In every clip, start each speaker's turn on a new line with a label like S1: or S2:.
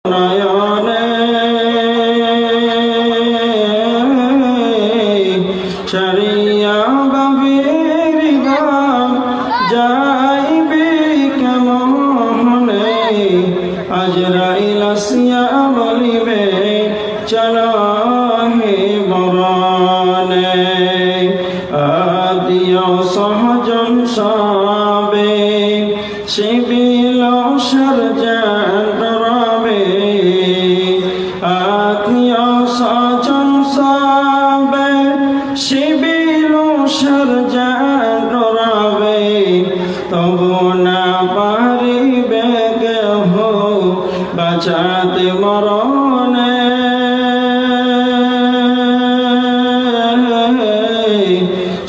S1: নয়নে ছাড়িয়া বাবির গান যাইবি কেমনে আজরাইল আসিয়া বলিবে চলো হে মরণে আদিও সহজন সবে শিবিল সরজান ডরাবে আত্মীয় স্বজন সবে শিবিল সরজান ডরাবে তবু না পারিবে কেহ বাঁচাতে মরণে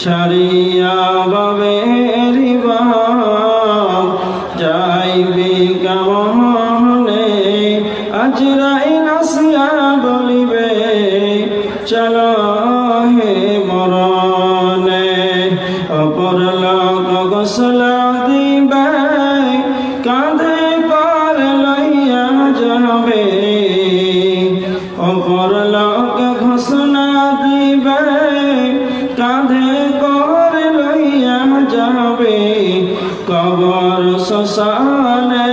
S1: ছাড়িয়া বাবের বাপ যাইবি কেমনে আজরাইল আসিয়া বলিবে চলো হে মরণে অপর লোক গোসল দিবে কাঁধে কর লইয়া যাবে অপর লোক ঘোষণা দিবে কাঁধে কর লইয়া যাবে কবর শ্মশানে